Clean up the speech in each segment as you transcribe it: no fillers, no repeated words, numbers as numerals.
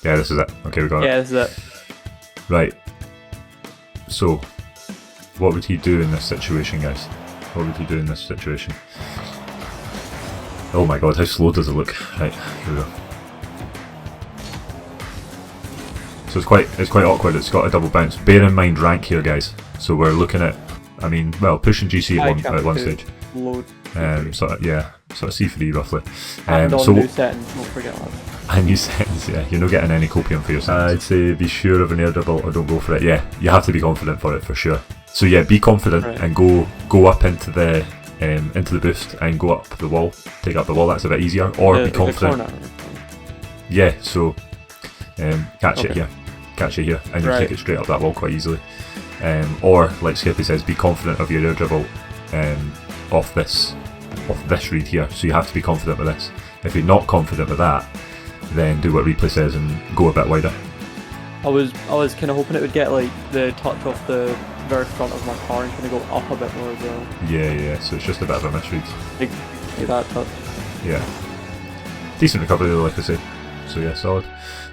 Yeah, this is it. Okay, we got Yeah, it. this is it. Right. So, what would he do in this situation, guys? What would he do in this situation? Oh my god, how slow does it look? Right, here we go. So it's quite awkward. It's got a double bounce. Bear in mind rank here, guys. So we're looking at, I mean, well, pushing GC at one stage. Load. Sort of C3 roughly. And on so new settings, don't forget that. And new settings, yeah. You're not getting any copium for your settings. I'd say be sure of an air dribble or don't go for it. Yeah, you have to be confident for it for sure. So yeah, be confident and go up into the boost and go up the wall, take up the wall. That's a bit easier. Or be confident. Yeah, so catch it here, and you take it straight up that wall quite easily. Or like Skippy says, be confident of your air dribble off this read here. So you have to be confident with this. If you're not confident with that, then do what replay says and go a bit wider. I was kind of hoping it would get like the touch off the very front of my car and kind of go up a bit more as well. Yeah. So it's just a bit of a misread. Like that touch. Yeah. Decent recovery though, like I say. So yeah, solid.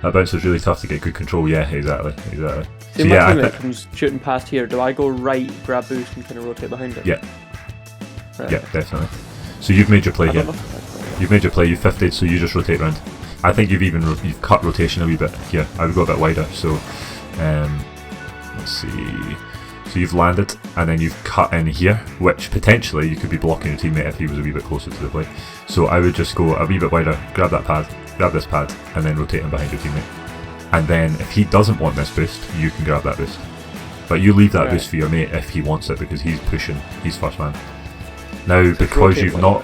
That bounce was really tough to get good control. Yeah, exactly. See, so my teammate comes shooting past here. Do I go right, grab boost, and kind of rotate behind it? Yeah. Right. Yeah, definitely. So you've made your play here. You've made your play. You've 50'd, so you just rotate round. I think you've cut rotation a wee bit here. I would go a bit wider. So let's see. So you've landed and then you've cut in here, which potentially you could be blocking your teammate if he was a wee bit closer to the play. So I would just go a wee bit wider, grab that pad, grab this pad, and then rotate him behind your teammate. And then if he doesn't want this boost, you can grab that boost. But you leave that boost for your mate if he wants it, because he's pushing, he's first man. Now, because you've not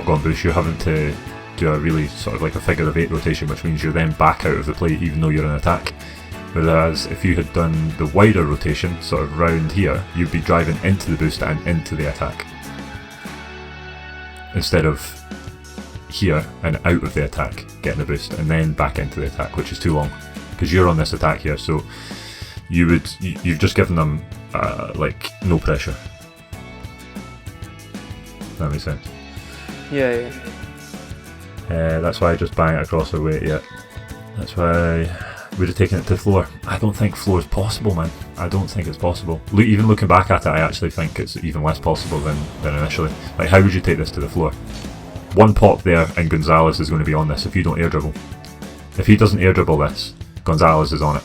gone boost, you're having to do a really sort of like a figure of 8 rotation, which means you're then back out of the play even though you're in attack. Whereas if you had done the wider rotation, sort of round here, you'd be driving into the boost and into the attack. Instead of here and out of the attack, getting the boost, and then back into the attack, which is too long. Because you're on this attack here, so you've just given them like no pressure. That makes sense. Yeah. That's why I just bang it across the weight, yeah. That's why I would have taken it to floor. I don't think floor is possible, man. I don't think it's possible. Even looking back at it, I actually think it's even less possible than initially. Like, how would you take this to the floor? One pop there and Gonzalez is going to be on this if you don't air dribble. If he doesn't air dribble this, Gonzalez is on it.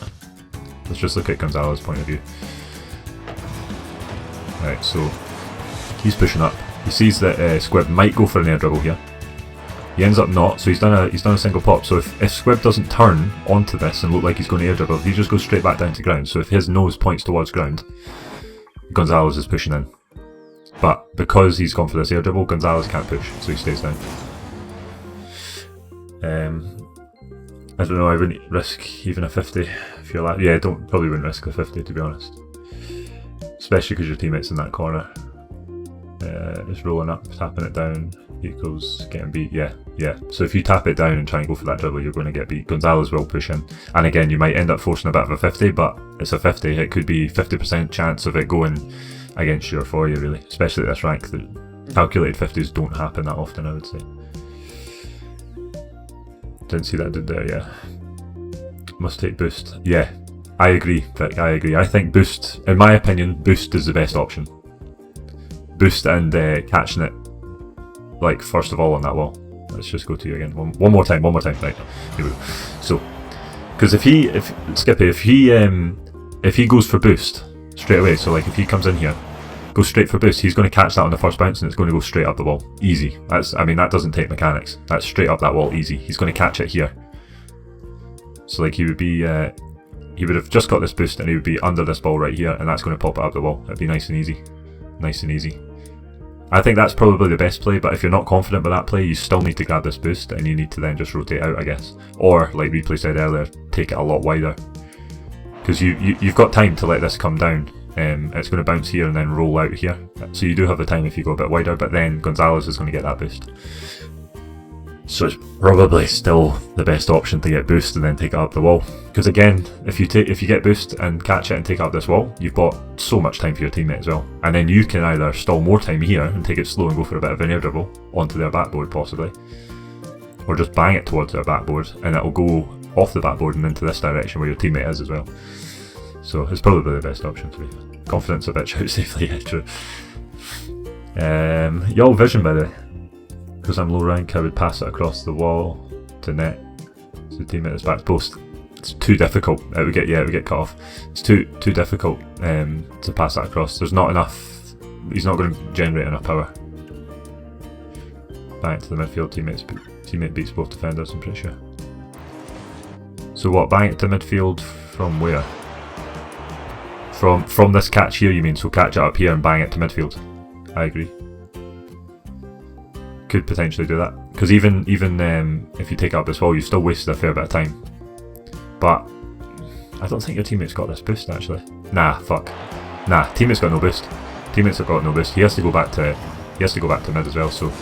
Let's just look at Gonzalez's point of view. Right, so he's pushing up. He sees that Squib might go for an air dribble here. He ends up not, so he's done a single pop. So if Squib doesn't turn onto this and look like he's going to air dribble, he just goes straight back down to ground. So if his nose points towards ground, Gonzalez is pushing in. But because he's gone for this air dribble, Gonzalez can't push, so he stays down. I don't know, I wouldn't risk even a 50 if you're like, yeah, probably wouldn't risk the 50 to be honest. Especially because your teammate's in that corner. It's rolling up, tapping it down, equals getting beat, yeah. So if you tap it down and try and go for that dribble, you're going to get beat. Gonzalez will push in. And again, you might end up forcing a bit of a 50, but it's a 50. It could be 50% chance of it going against you or for you, really. Especially at this rank, the calculated 50s don't happen that often, I would say. Didn't see that dude there, yeah. Must take boost. Yeah, I agree, Vic, I agree. I think boost, in my opinion, boost is the best option. Boost and catching it, like, first of all on that wall. Let's just go to you again. One more time, right. Here we go. So, because if he goes for boost straight away, so like if he comes in here, goes straight for boost, he's going to catch that on the first bounce and it's going to go straight up the wall. Easy. That doesn't take mechanics. That's straight up that wall, easy. He's going to catch it here. So like he would have just got this boost and he would be under this ball right here, and that's going to pop it up the wall. It'd be nice and easy. I think that's probably the best play, but if you're not confident with that play, you still need to grab this boost and you need to then just rotate out, I guess. Or, like Replay said earlier, take it a lot wider. Because you've got time to let this come down. It's going to bounce here and then roll out here. So you do have the time if you go a bit wider, but then Gonzalez is going to get that boost. So it's probably still the best option to get boost and then take it up the wall. Because again, if you get boost and catch it and take it up this wall, you've got so much time for your teammate as well. And then you can either stall more time here and take it slow and go for a bit of an air dribble onto their backboard possibly, or just bang it towards their backboard and it'll go off the backboard and into this direction where your teammate is as well. So it's probably the best option for you. Confidence a bit, shout safely, yeah, true. Y'all vision, by the way. Because I'm low rank, I would pass it across the wall to net. So the teammate is back to post. It's too difficult. It would get cut off. It's too difficult to pass that across. There's not enough. He's not going to generate enough power. Bang it to the midfield. Teammate beats both defenders, I'm pretty sure. So what? Bang it to midfield from where? From this catch here, you mean? So catch it up here and bang it to midfield. I agree. Could potentially do that, because even if you take up this wall, you still wasted a fair bit of time. But I don't think your teammate's got this boost actually. Nah, fuck. Nah, teammate's got no boost. Teammates have got no boost. He has to go back to mid as well. So